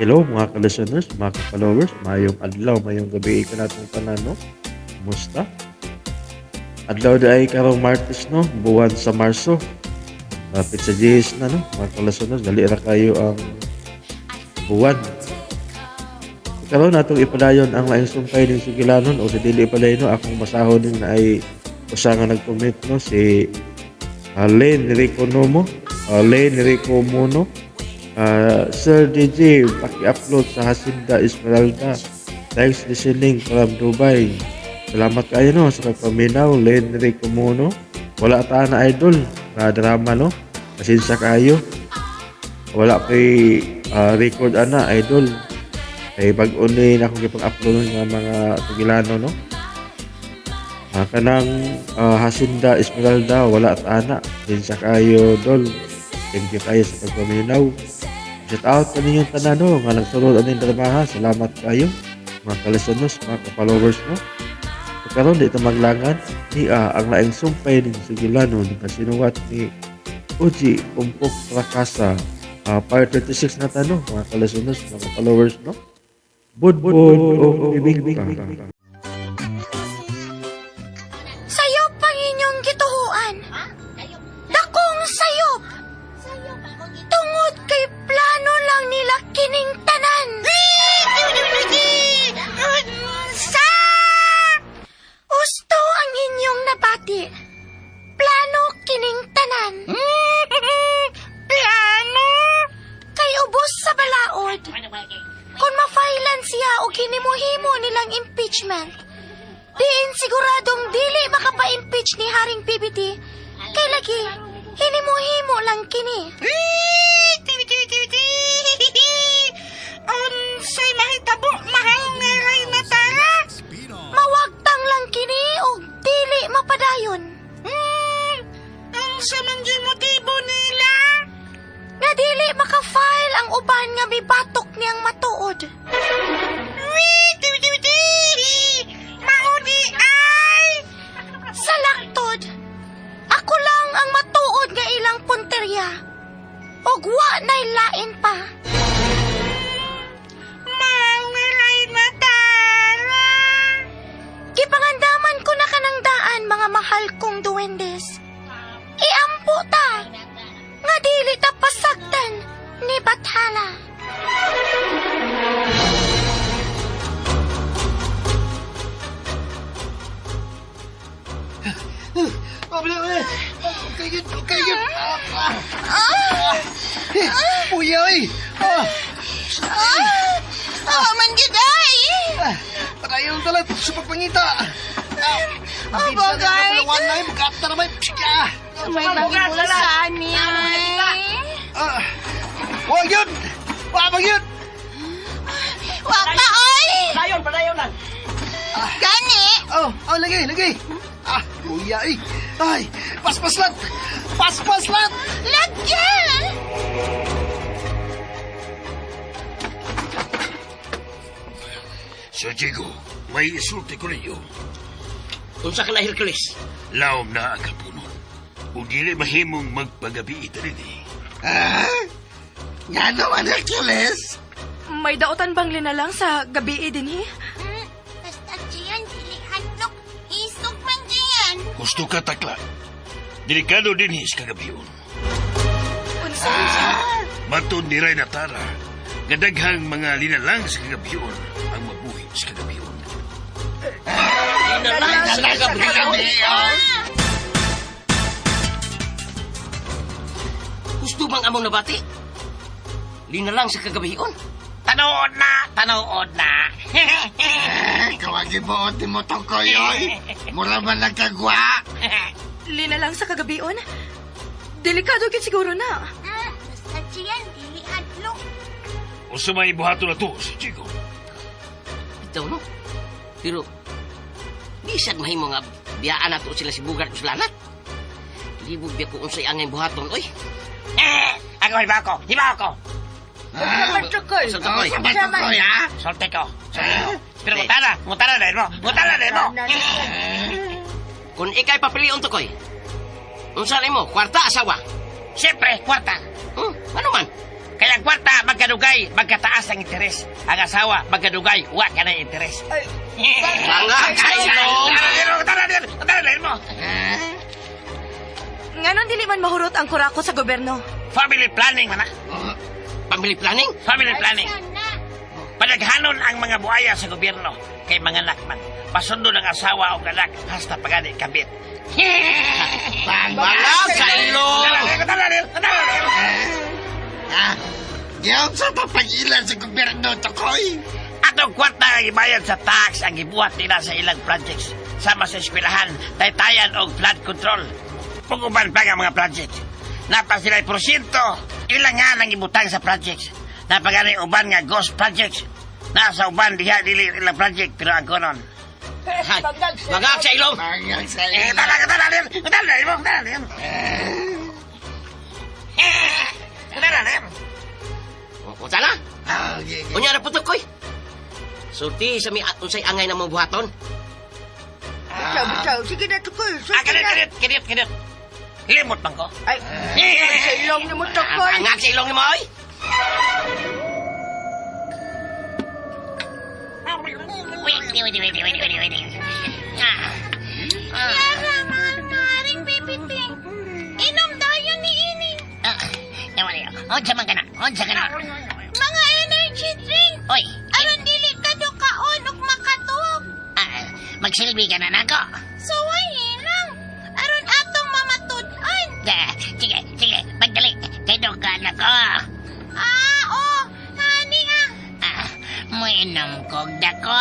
Hello mga ka-listeners, mga ka-followers, mayong adlaw, mayong gabi ka natong tanan, no? Kumusta? Adlaw di ay karong Martes, no? Buwan sa Marso. Lapit sa Jis na, no? Mga ka-listeners, dali ra kayo ang buwan. Karon natong ipadayon ang laing sumpay ning Sugilanon o sa dili ipadayon, no? Akong masahon din na ay usa nga nag-comment, no? Si Len Rico Nomo, Len Rico Mono. Sir DJ, paki-upload sa Hacienda Esmeralda. Thanks listening from Dubai. Salamat kayo, no, sa pagpaminaw, Len Rico Mono. Wala ta na idol na drama, no. Pasensya kayo. Wala kay record ana idol. Kay pag-uni na akong gipang-upload ng mga Sugilano, no. Kanang Hacienda Esmeralda, wala ta ana. Pasensya kayo, dol. Thank you kayo sa pagpaminaw. Shout out sa ninyong tanan, no, nga nagsunod aning dramaha. Salamat kayo, mga ka-listeners, mga ka-followers, no. Karon di ito maglangan ni ang laing sumpay ng Sugilano ni kasinuwat ni Uji Umpok Prakasa. Part 36 na tanong, mga ka-listeners, mga ka-followers, no. Budbud o ibig ka. Sayop ang inyong gituhuan. Dakong sayop. Tungod kay plano lang nila kining tanan. Sa Gusto ang inyong nabati. Plano kining tanan. Plano? Kay ubos sa balaod. Kung mafailan siya o hinimuhimo nilang impeachment, diin siguradong dili makapa-impeach ni Haring PBT. Kay lagi, hinimuhimo lang kini. Unsay mahitabo mahal nga ray natara? Mawagtang lang kini o dili mapadayon. Unsa man gyud motibo nila? Nga dili maka-file ang uban nga mibatok niyang matuod. Maudi ay salaktod. Ako lang ang matuod nga ilang punterya. Og wa na'y lain pa. Mawalay na tara. Gipangandaman ko na kanang daan, mga mahal kong duwendes. Iampo ta. Nga dili ta pasagdan ni Bathala. Uy! Mangiday! Padayon talat sa pagpangita. Bagay. Palawan na magkata na may psika. May bagay mo sa amin. Wag yun! Wag yun! Wag pa, oy! Padayon lang. Gani! Lagi. Kuya eh. Ay, paspaslat! Paspaslat! Lagyan! Sir Diego, may isulti ko ninyo. Unsa ka na Hercules? Laom na ang kapuno. Kung dili mahimong magpagabi ito rin eh. Nga naman, Hercules! May dautan bang linalang sa gabi din eh? Basta diyan, dili handlok. Isog man diyan. Gusto ka takla. Delikado din his kagabiyon. Unsa? Matod ni Ray Natara, gadaghang mga linalang sa kagabiyon ang mabuhi sa kagabiyon. Linalang sa kagabiyon? Gusto bang among nabati? Linalang sa kagabiyon? Tanood na! Kawagi mo, di mo to koyoy. Mura man nagkagwa. Linalang sa kagabion? Delikado gid siguro na. Basta diyan, dili handlok. O sa may buhato na to, Sir Diego. Ito no? Pero, di sad mahimo nga biyaan nato sila si Bugart o si Lanat. Libog biya ko unsay angay buhaton, oy. Ako, hiba ako. Matukoy. Sa tukoy. Matukoy, ha? Solte ko. Pero mutara na mo. Kung ikay papilion tukoy, unsa mo, kwarta asawa? Siyempre, kwarta. Ano man? Kaya ang kwarta, magkadugay, magkataas ang interes. Ang asawa, magkadugay, wa ka na interes. Mga kailong! Tara mo! Nganon dili man mahurot ang kurako sa gobyerno. Family planning, mana? Family planning? Family planning. Panaghanon ang mga buhaya sa gobyerno kay mga anak man. Pasundo ng asawa o anak hasta pagani kabit. Mga kailong! Yaw sa papagilan sa gobyerno, Tokoy. Atong kwarta ang ibayad sa tax ang ibuhat nila sa ilang projects. Sama sa eskwelahan, taytayan o flood control. Puguban pa ang mga projects. Napa sila'y porsyento, ilang nga nang ibutang sa projects. Napagani uban nga ghost projects. Nasa uban diha dili ilang project pero ang konon. Magag sa ilong! Mangang sa ilong. Utala? Okay. Unya na putok koy. Sulti sa mi unsay angay na mong buhaton. Bitaw, sige na tukoy. Kinit. Limot man ko. Ay, sa ilong ni mo tukoy. Angag sa ilong ni mo, oy. Yara, mahal na haring bibiting. Inom dayon ni Ini. Onsa man kana? Mga energy drink. Oy, Aron dili ka do kaon ug makatog. magsilbi ka na nako. So why lang? Aron atong mamatud-an. Sige, magdali. Kay ka na ko. Hani Muinom kog dako.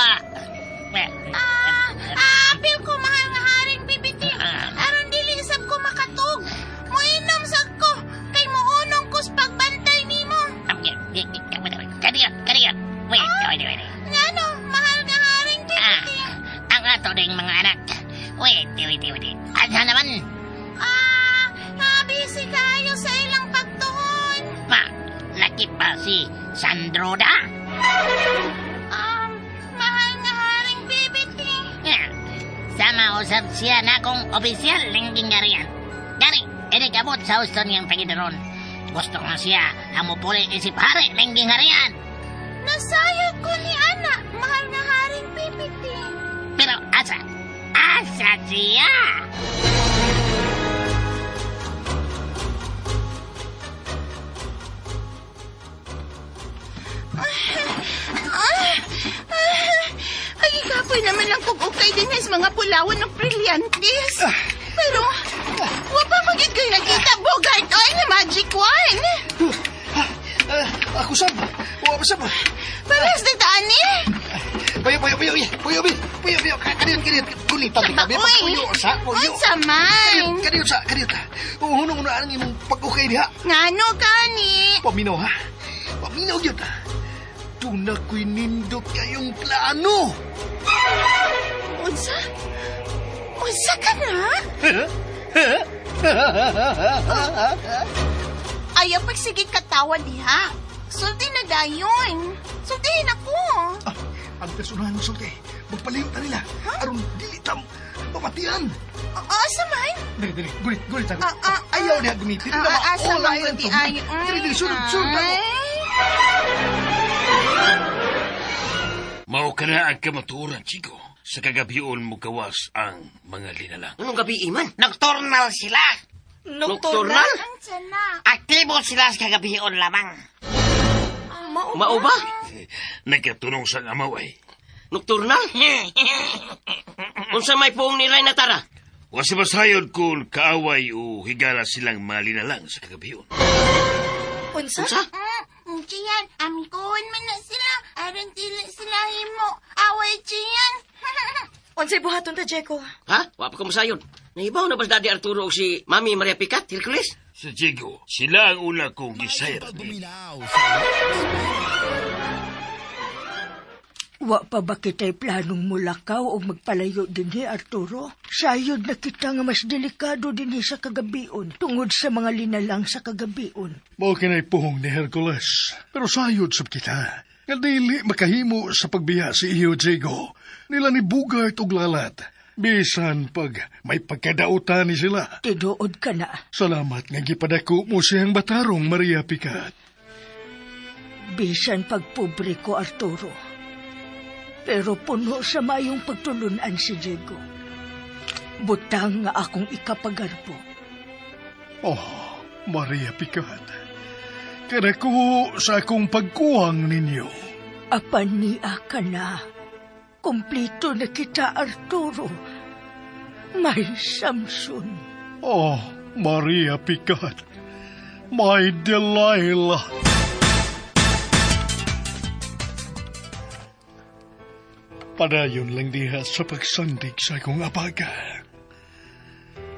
apil ko mahal nga haring bibiting. Aron dili sab ko makatog. Moinom sad ko kay mounong ko sa pagbantay nimo. Kariya. Wait. Ngano, mahal nga haring bibiting. Ang ato ding mga anak. Wait. Asa naman? Busy kayo sa ilang pagtuon. Laki pa si Sandroda. Mahal nga haring bibiting. Sama usap siya na kong opisyal ng gingarian. Gani, kabot sa Houston yung pagidaron. Gusto nga siya ang mupuli isip hari ng gingarian. Nasayod ko ni Ana, mahal nga haring bibiting. Pero asa siya? Ay, kapoy naman lang kung okay din sa mga pulawan ng brilyantes. Pero, wapa magiging kayo nakita, Bogart, oy, na magic one. Ako sab. Wa sab. Paras na tani. Puyo. Kaniyot. Kulitan din kami. Uy, Puyo sa. ang samay. Kaniyot. Hunong unaan ang imong pag-ukay diha. Ngano kani? Paminaw ha. Paminaw yun ha. Tuna ko'y nindot kayong plano. Unsa? Unsa ka na? Ayaw pagsigit katawan diha. Sulti na dayon. Sultihin ako. Ang personahan mo sulti. Magpalayo na nila. Aron dili tam mamatian. Samay? Dali. Gulit ako. Ayaw niya gumitin. Samay ko di ayaw. Dali. Sunod. Mao ka na ang kamatuoran, Chico. Sa kagabion mo gawas ang mga linalang. Anong gabi, Iman? Nocturnal sila. Nocturnal? Ang sana. Aktibo sila sa gabion lamang. Mao ba? Nagkatunong sa amaway. Nocturnal? Unsa may poong ni Ray na tara? Wasi masayod kung kaaway o higala silang mga linalang sa kagabion. Unsa? Tiyan, amikuhan man na sila. Aron dili sila himo. Away, Tiyan. Unsay buhaton ta, Jeko? Ha? Wa pa ko masayod. Nahibaw na ba si Daddy Arturo o si Mami Maria Picat, Hercules? Sa Diego, sila ang una kong gisayat. Wa pa ba kita'y planong mulakaw o magpalayo dinhi, Arturo? Sayod na kita nga mas delikado dinhi sa kagabion tungod sa mga linalang sa kagabion. Mao kinay puhong ni Hercules. Pero sayod sab kita. Nga dili makahimo sa pagbiya si iyo, Diego. Nila ni Bugart og Lalat. Bisan pag may pagkadautan ni sila. Tiduod ka na. Salamat nga gipadako mo siyang batarong, Maria Picat. Bisan pagpobre ko, Arturo. Pero puno sa mayong pagtulunan si Diego. Butang nga akong ikapagarpo. Oh, Maria Picat. Kada ko sa akong pagkuhang ninyo. Apan niya ka na. Kumplito na kita, Arturo. May Samson. Oh, Maria Picat. My Delilah. Padayon lang diha sa pagsandig sa akong abaga.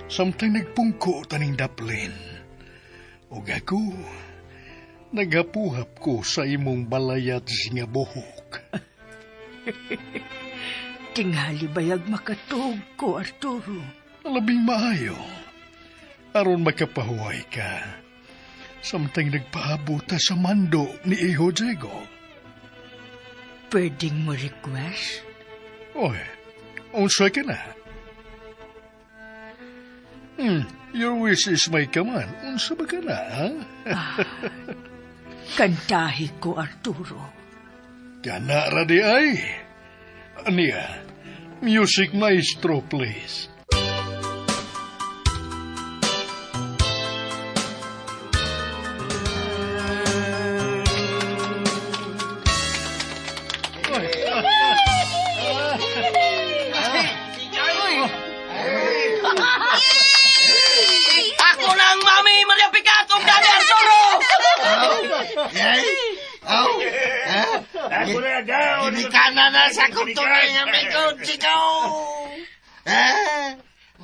Samtang nagpungko taning daplin. Ug ako, nagapuhap ko sa imong balayat nga buhok. Tingali bayag makatog ko, Arturo. Labing maayo. Aron makapahuway ka. Samtang nagpahabuta sa mando ni Iho Diego. Pwedeng mo request? Oy, unsa ka na? Your wish is my command. Unsa ba ka na, ha? Kantahi ko, Arturo. Kana ra di ay. Aniya, music maestro, please. Ako lang, Mami Maria Picat, ug Daddy Arturo! Hindi ka na sa kultural nga may sigaw.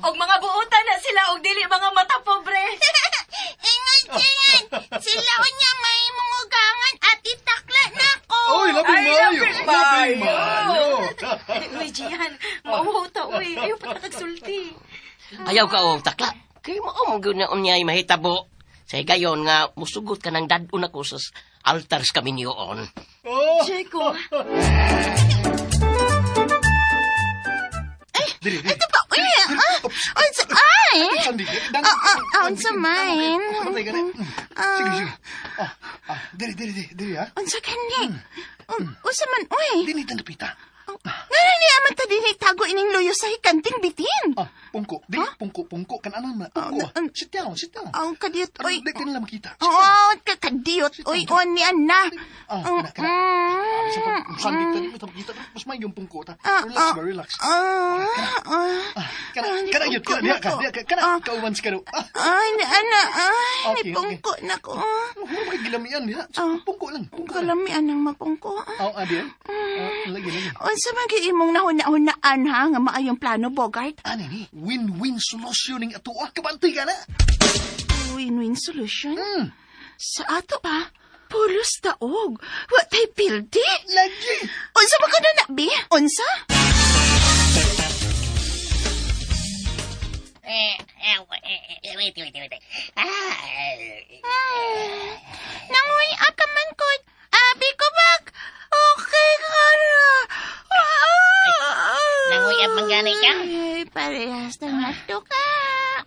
Og mga buutan na sila og dili mga mata pobre. Ingat. Sila unya may mungugangan at itakla na ko. Oy, labing maayo. labing Labing maayo. maayo. Uy, Gian, mauhuta, uy. Ayaw pa nakagsulti. Ayaw ka og takla. Kay mo gyud na unyay mahitabo. Say gayon nga musugot ka ng dadun ako sa altars kami niyoon. Oh, Diego, Ito ba? Uy, unsa ay? sandi. Unsa man? Sige, sige. Diri, ha? Unsa kani? Unsa man, uy? Dini tandapita. Ngano ni aman ta dinhi tago ining luyo sa hikanting bitin? Pungko. Di, pungko. Kanan na. Pungko. Sit down. Ang kadiyot, uy. Di ka nila makita. Oo, kakadiyot, uy, ni Anna. Kana. Sandi tadi mo makita. Mas may yung pungko ta. Relax. Kana yun. Kana. Kauban si Karo. Ay, ni Anna, Okay. nipungko na ko. Huwag may gilamian niya. Pungko lang. Kalamian ang mapungko. Adiyan. Lagi. Unsa man gyud imong nahuna-hunaan ha nga maayong plano, Bogart? Ano ni? Win-win solution ng ato. Kabantay ka na. Win-win solution? Sa ato ba? Pulos taog. Wa tay pildi. Lagi. Unsa man kada na, Bi? Unsa? Wait. Nanguy akaman ko. Abi ko bag. Okay ka na. Nanguy abang gani ka? Ay, parehas na mato ka.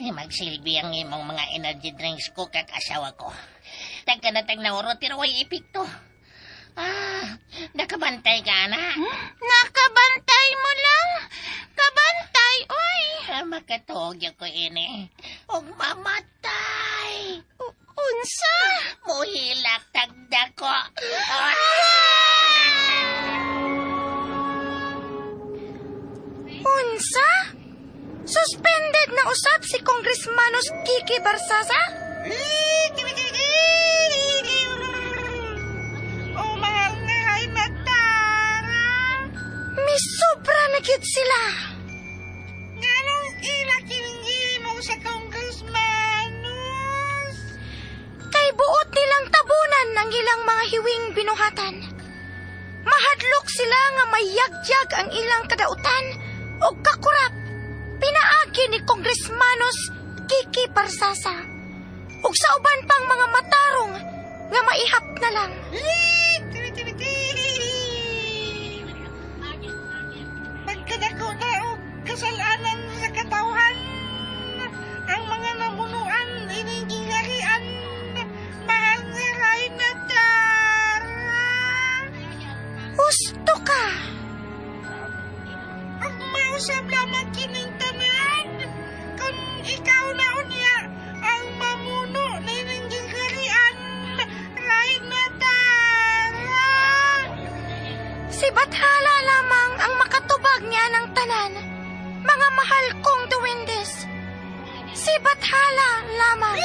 Magsilbi ang imong mga energy drinks ko kag asawa ko. Tagka na tag nauro, pero way epekto. Nakabantay ka na. Nakabantay mo lang. Kabantay, oy. Makatuog ko ini. Og mamatay. Unsa? Muhilak tagda ko. Unsa? Suspended na usab si Congressmanos Kiki Barsasa? Oh, mahal na ay matara. Misobra na gyud sila. Ganong ilakingi mo sa congressmanos. Kay buot nilang tabunan ang ilang mga hiwing binuhatan. Mahadlok sila nga mayagyag ang ilang kadautan o kakurap. Pinaagi ni Congressmanos Kiki Barsasa. Ug sa uban pang mga matarong nga maihap na lang. Pagkadako na o kasalanan sa katawhan, ang mga namunuan inigingarian, mahal ni Ray na tara. usab lamang kining tanan. Kung ikaw na unya ang mamuno na ining harian, lain na tara. Si Bathala lamang ang makatubag niya ng tanan. Mga mahal kong duwendis. Si Bathala lamang.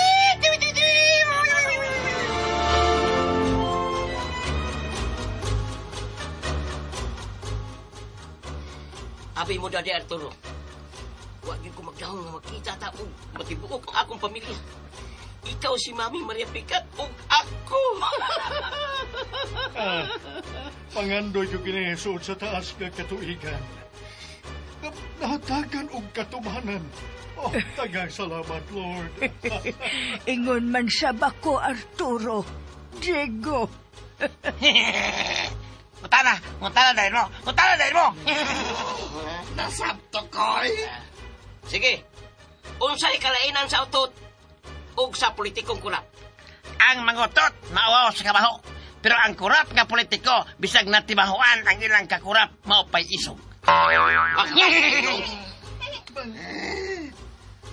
Abi mo dadi Arturo. Huwag ko magdahong nga makita ta o matibuok ang akong pamilya. Ikaw si Mami Maria Picat o ako. Pangandoy ko ginahesod sa taas nga katuigan. Nahatagan og katubanan. Oh, tagang salamat, Lord. Ingon man siya bako, Arturo. Diego. Mutala dahil mo! Nasabto ko'y! Sige, unsay kalainan sa utot ug sa politikong kurap. Ang mangutot, maawaw sa kabaho. Pero ang kurap nga politiko, bisag natibahuan ang ilang kakurap, maupay isog.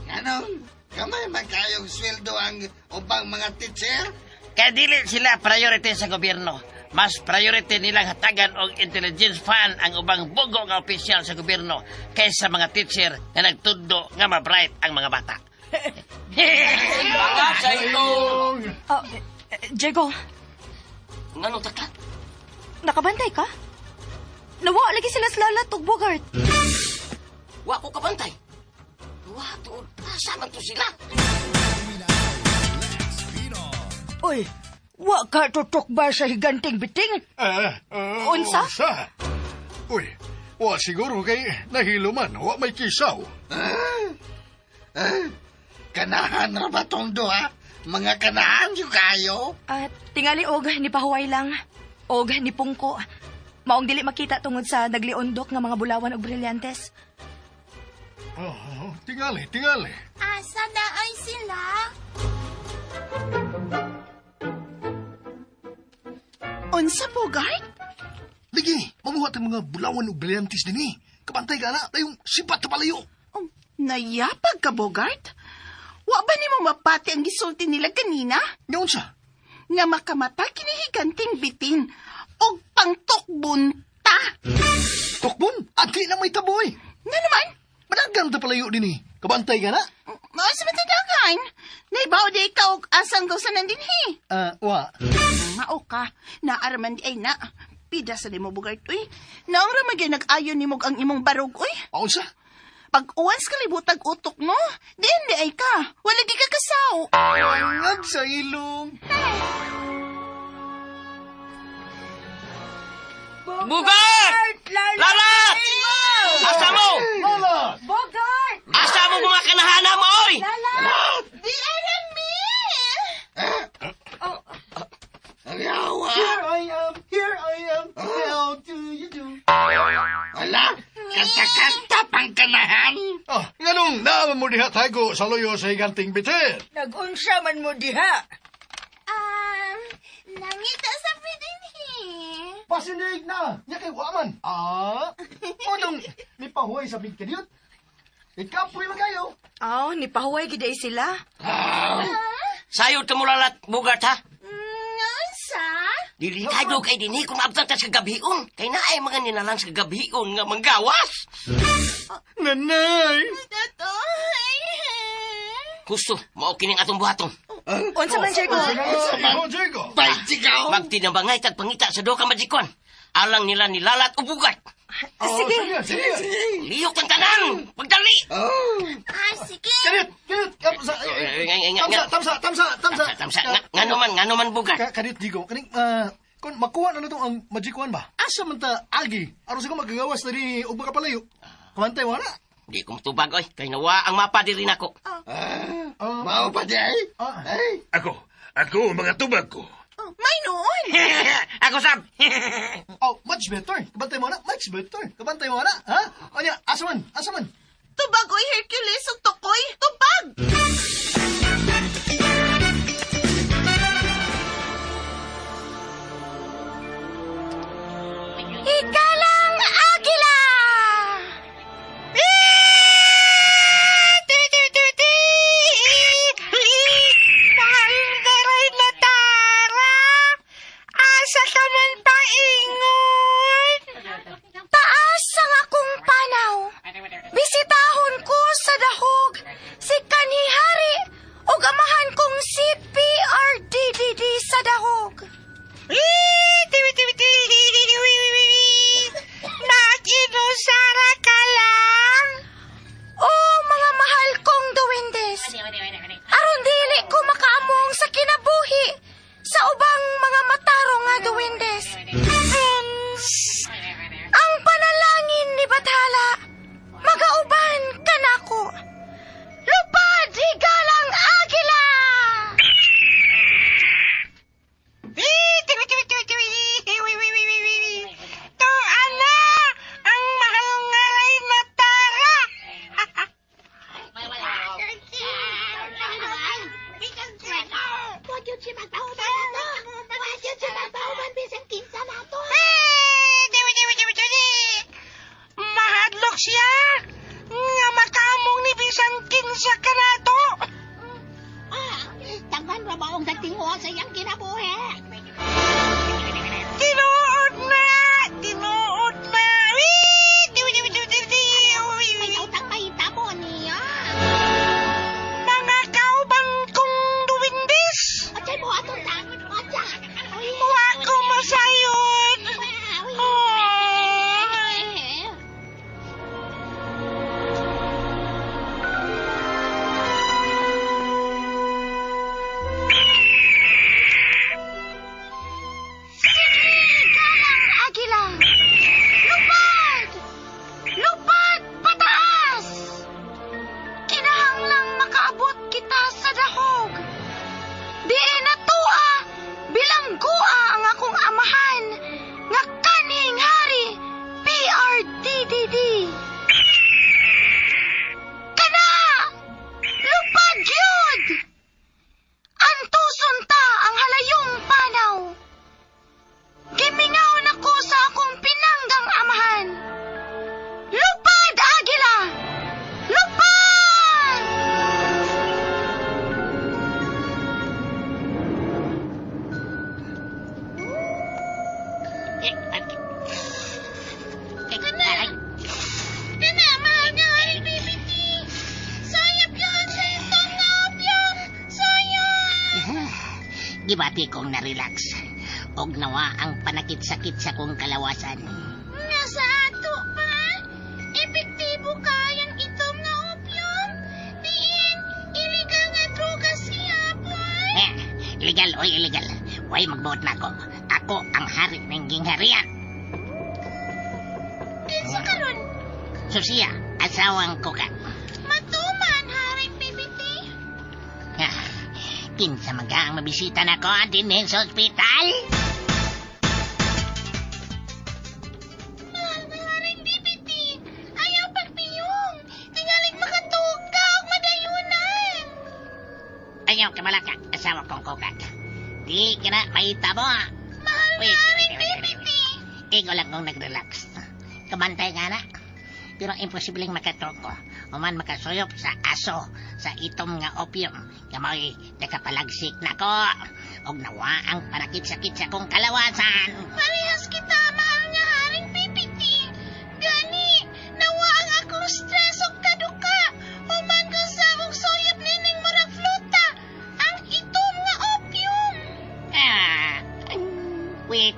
Anong, kamay man kayong sweldo ang ubang mga teacher? Kaya dili sila priority sa gobyerno. Mas priority nilang hatagan og intelligence fund ang ubang bugo nga opisyal sa gobyerno kaysa mga teacher na nagtundo nga mabright ang mga bata. Mga sa ito! Diego, Nganong taklat? nakabantay ka? Nawa lagi sila sa lalat ug Bogart. Wa ko kabantay. Wa to, sama to sila. Uy, wa ka tutok ba sa higanting biting? Unsa? Uy, wa siguro kay nahilo man, wa may kisaw. Kanahan ra ba tong duha? Mga kanahan yung kayo? At tingali og ni pahuway lang. Og ni pungko. Maong dili makita tungod sa nagliundok nga mga bulawan og brilyantes. Tingali. Asa na ay sila? Unsa, Bogart? Ligi, mamuhat ang mga bulawan o brilyantis din Kabantay ka na, tayong sipat na palayo. Nayapag ka, Bogart? Wa ba ni mo mapati ang gisulti nila kanina? Ngayon sa? Nga makamata kinihiganting bitin o pangtokbunta. Tokbon, agi na may taboy. Nga naman? Madagang na palayo din Kabantay ka na? Sa matadagan. Naibaw di ikaw og asang gawsanan din Wa. Mao ka, naaraman di ay na. Pida sa mo, Bogart, uy. Naong ramagay nag-ayon ni mo ang imong barog, uy. Paon sa? Pag uwan sa kalibutag utok, no? Di ay ka. Wala di ka kasaw. Angad sa ilong. Bugart! Lalat! Asa mo? Bogart! Asa mo mga kanahana mo, oy? Di alam mi! Here I am. How do you do? Wala, kanta-kanta pang kanahan. Ganong naaman mo diha tago sa loyo sa higanting bitin. Nag-unsa man mo diha. Nangita sa pidinhi. Pasinig na, niya kay waman. Unong, may pahuay sa bigkadyot. Ikapoy magayo. Ni pahuway gid ay sila. Sayod ka mo lalat, Bugart, ha? Nasa? Delikado kay dinhi kung abtan ta sa gabion. Kay naay mga ninalang sa gabion nga manggawas. Nanay! Tatoy. Gusto, mao kining atong buhaton. Unsa man, Diego? Diego! Bait sigaw. Magtinabangay tag pangita sa duha ka majikon. Alang nila ni Lalat o Bugart. Sige. Liyok ang tanan! Pagdali! Sige. Kanit! Tamsa! Ngano man Bugart. Kanit, Diego. Kanit, kung makuha na ito ang magikuan ba? Asa man ta agi? Aron sa magagawas na rin o baka palayo. Kamantay mo na. Di ko matubag, oy. Kay nawa ang mapa diri nako. Mao pa di ay? Ako, mga tubag ko. May noon. Ako sab. Much better. Kabantay mo na. Much better. Kabantay mo na. Ha? Anya, asa man? Tubag oy Hercules ug tukoy. Tubag. Ikalang agila. siya nga makamong ni bisan kinsa kanato. Tagan ra ba ang datinguha sa iyang kinabuhi? Tinuod na! Tinuod na! May utang mahitabo niya. Mga kauban kong duwindis! Atay mo atong tang. Atya. Wa ko masayod! Galang agila! Lupad! Lupad! Pataas! Kinahanglang makaabot kita sa dahog. Di natua, bilanggua ang akong amahan, nga kanhing hari, PRDDD. Kana! Lupad yun! Antuson ta ang halayong panaw. Gimingaw na ko sa akong pinanggang amahan. Lupad, Agila! Lupad! Kana, mahal nga haring BBT. Sayap yun sa itong nga opyong. Sayap! Gibati kong na-relax. Og nawa ang panakit-sakit sa kong kalawasan. Nasa ato pa? Epektibo kayang itom nga opyong? Diin, iligal nga droga siya, boy. Illegal o illegal. Way magbuot na ako. Ako ang hari ng gingharian. Kinsa karon? Susiya, asawang ko ka. Matuman, haring BBT. Kinsa magaang mabisita na ko din sa ospital? Mahal nga haring BBT. Ayaw pagpiyong. Tingaling makatugkaw, madayunan. Ayaw ka malaka, asawa kong kokak. Di ka na mahitabo. Mahal nga haring BBT. Ikaw lang kong nag-relax. Kabantay nga na. Pero imposibleng makatoko. Human makasuyop sa aso sa itom nga opium. Kamoy nakapalagsik na ko. Og nawa ang panakit-sakit sa kong kalawasan. Parehas kita, mahal nga haring BBT. Gani, nawa ang akong stress o kaduka. Human ko sa akong soyap nining murag fluta. Ang itom nga opium. Wait.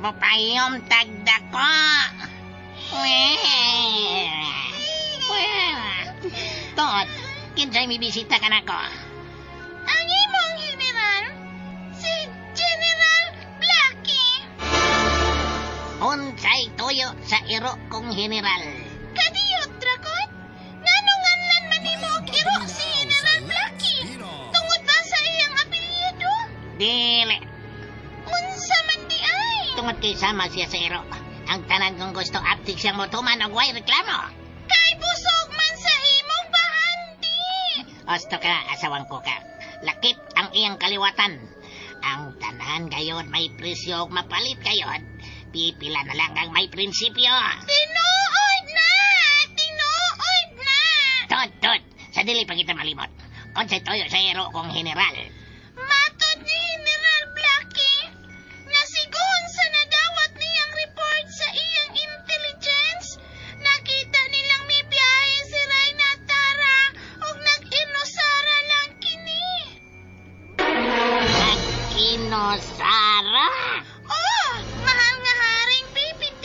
Mapayom tagda ko. Tot, kinsay may bisita ka na ko. Ang imong general, si General Blackie. Unsay tuyo sa iro kong general. Kadiyot, Dragon. Nganong man manimo og iro si General Blackie. Tungod ba sa iyang apelyido? Dili, Unsa man di ay? tungod kay sama siya sa iro. Ang tanan kong gusto aptik siyang motuman og way reklamo. Kay busog man sa imong bahandi. Osto ka, asawang ko ka. Lakip ang iyang kaliwatan. Ang tanan gayon may presyo og mapalit gayon. Pipila na lang ang may prinsipyo. Tinuod na! Tinuod na! Tot, sa dili pa kita malimot. Unsay tuyo sa iro kong general. Matod ni General Blackie, nasigon sa nadawat niyang report sa iyang intelligence, nakita nilang may biyahe si Reyna Tara ug nag-inusara lang kini. Nag-inosara? Oh, mahal nga haring BBT.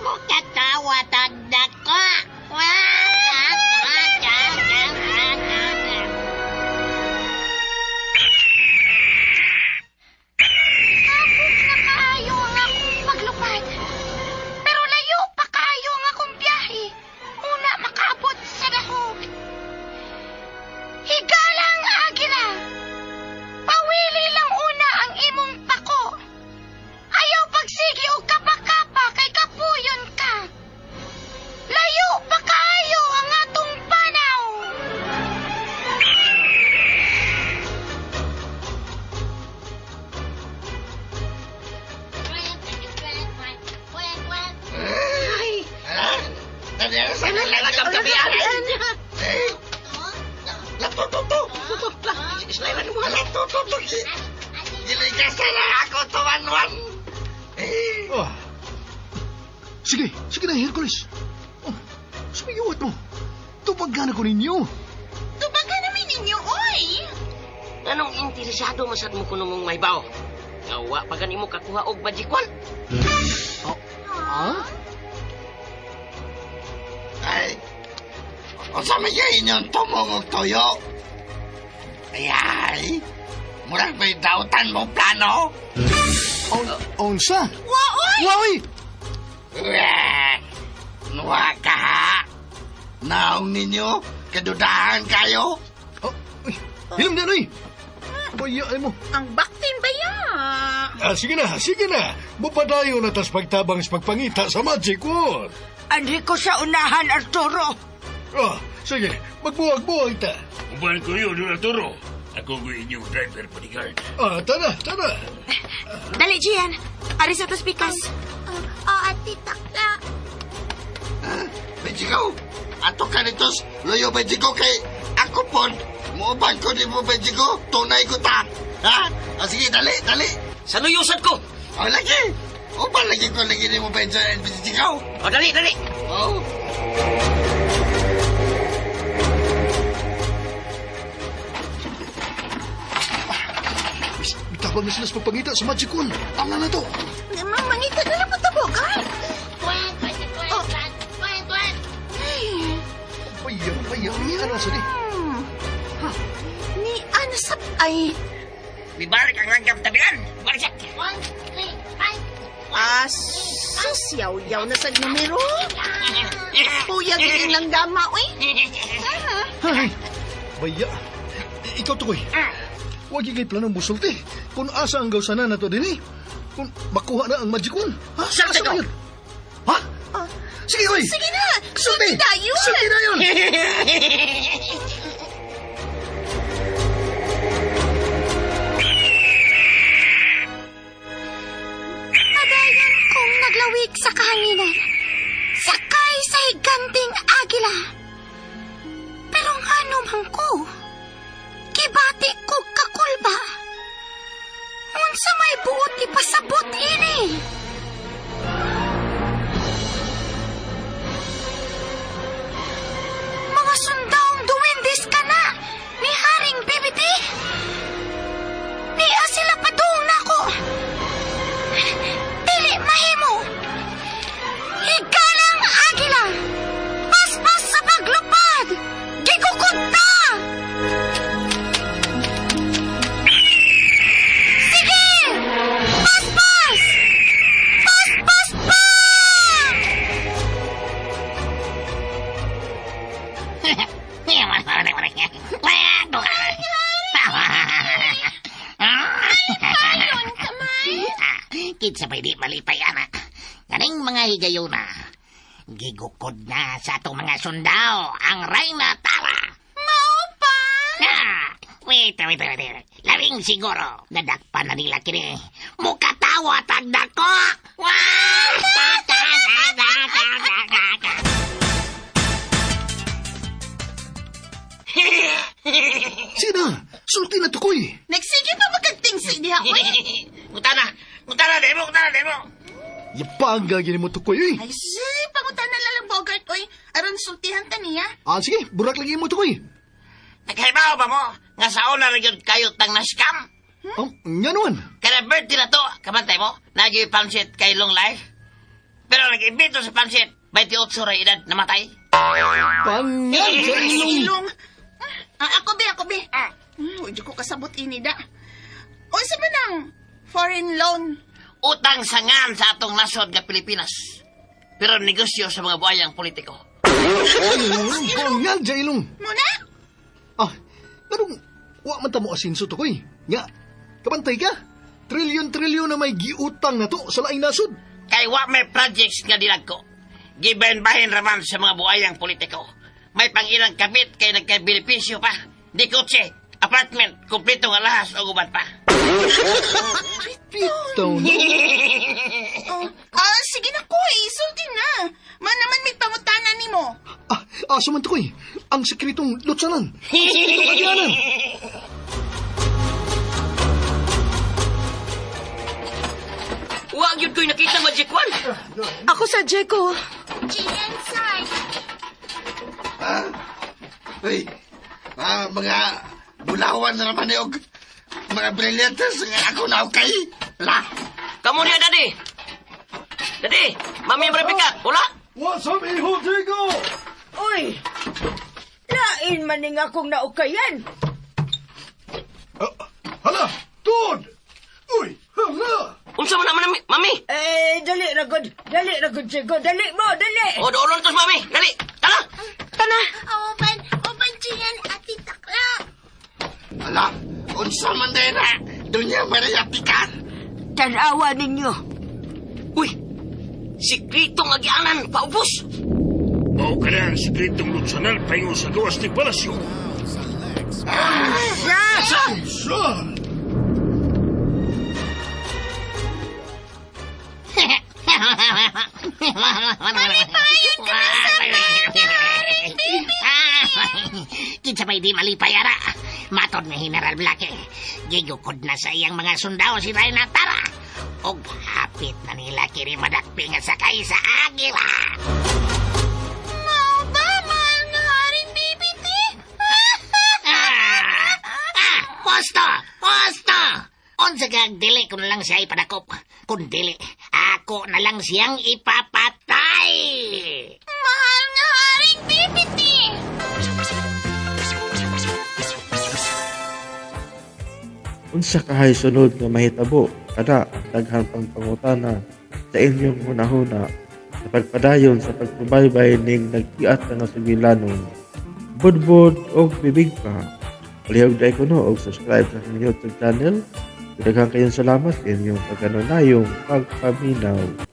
Mukatawa tagda ko. Sa nalagam gabian. Latututo. Islailan mo. Latututo. Giligasan na ako, tuwan-wan. Ah. Sige na, Hercules. Oh, sumiyuwat mo. Tupagan ako ninyo. Tubagan namin ninyo, oy! Anong interesado masad mo kuno mong maybaw? Nga pa gani mo kakuha og badjikwan. Ay, o sa mga inyong tumong og toyo. Ay, murag may dautan mong plano. Onsa? Waoy! Waoy! Nuwa ka ha? Naong ninyo, kadudahan kayo? Oh, uy, hilam na, oy. Bayaan mo. Ang baktin ba yan? Sige na. Bupadayo na tas pagtabang sa pagpangita sa Magic Wand. Andi ko sa unahan, Arturo. Sige, magbuwag-buwag ta. Uban ko yun, Arturo. Ako ko inyong driver bodyguard. Tara. Dali, Gian. Ari sa tos pikas. Ati Takla. Benjigo, ato ka nitos, loyo Benjigo kay ako po. Muuban ko ni mo Benjigo, tunay ko ta. Ha? Sige, dali. Sa nuyusan ko. Lagi. Uban lagi ko lagi ni mo Benjigo. O, dali. Oh. Bitabang na sila sa pagpangita sa Magic Wand. Tama na to. Mangita na lang patabogan. Bayang. Ano sa di? Ni ano sa... Ay, Bibalik ang langgam tabian. Balik siya. susyaw-yaw na sa numero. Puya, ganyan lang gama, uy. Ay, baya. Ikaw to, koy. Huwag ikay planong busulti. Kung asa ang gawsanan na to din kung makuha na ang Magic Wand. Saan Asa ka? yun? Ha? Sige, koy. Sige na, Sulti. dayon. Sulti na yun. Padayon kong naglawig sa kahanginan. Sakay sa higanting agila. Pero ngano man ko, kibati ko kakulba. Unsa may buot ipasabot ini. Mga sundawng duwendis ka na ni Haring Bibiti. Niya sila padung nako. Dili mahimo. Higalang agila. Paspas sa paglupad. Gigukod ta. Sige! Paspas! Paspas pa! Kitsa pwede malipay, anak. Ganing mga higayuna. Gigukod na sa atong mga sundao ang Reyna Tara. Mao pa! Wait. Labing siguro, nadakpan na nila kini. Mukatawa tagda ko! Sige na. Sulti na to, koy. Nagsige pa magkagtingsi diha, uy. Mutana, demo. Yapanga gini mo to, koy. Ay, say, pangutan na lang Bogart, uy. Aron sultihan ka niya. Sige. Burak lagi mo to, koy. Nagkaibaw ba mo? Nga sa una rin yung kayo tang na-scam? Nga naman. Kaya birthday na to, kamantay mo, nag-i-pansit kay Long Life. Pero nag-imbito sa pansit, 28 ray edad, namatay. Pangan sa ilong. Ilong. Ako be. Huwag ko kasabot ini da. O sabi ng foreign loan. Utang sangan sa atong nasod nga Pilipinas. Pero negosyo sa mga buhayang politiko. Pangan sa ilong. Muna? Ganun, wa man tamo asinso to, koy. Nga, kapantay ka. Trilyon na may giutang na to sa laing nasod. Kay wa may projects nga dinagko. Giben bahin raman sa mga buhayang politiko. May pangilang kapit kay nagka-benepisyo pa. Di kotse, apartment, kumpleto nga lahas o gubat pa. Pitaw na. Sige na ko, isulti na. Man naman may pangutanan ni mo. asa man tukoy, ang sekretong lutsanan. Sekretong agyanan. Huwag yun ko'y nakita Magic Wand. Ako sa Jeko. Ginsay. Uy, mga bulawan na naman og mga brilyantes nga ako na okay. La, Kamu niya, Daddy. Daddy, Mami Rebecca, wala? What's up, Iho Diego? Uy! Lain man ning akong naukayan. Hala, Todd! Uy, hala! Unsa man naman, Mami? Dali ragod, Jigo. Dali mo, dali! O, doon tos, Mami. Dali, tala. Tana. Oban Jian ati takla. ala, unsa man din na, dunya marayatikan. Tanawa ninyo. Uy, sikritong agyanan, paubos. Mao ka na ang sikretong lutsanal paingo sa gawas ni Palasyo. Son! Malipayon ka na sa pagkaring Kinsa pa'y di malipayara. Matod ni General Blake. Gigukod na sa iyang mga sundao si Reyna Tara. Og hapit na nila kini madakping at sakay sa agila. Mao ba mahal nga haring bibiti? Posto! Posto! Unsa kag dili ko na lang siya ipadakop. Kung dili, ako na lang siyang ipapatay. Mahal nga haring bibiti. Unsa kahay sunod nga mahitabo kada daghan pang pangutana sa inyong hunahuna sa pagpadayon sa pagsubaybay ning nagtiat nga sugilanon. Budbud og bibig pa. Palihog dai kuno og subscribe sa aking YouTube channel. Daghang kayong salamat sa inyong pagkanunayong pagpaminaw.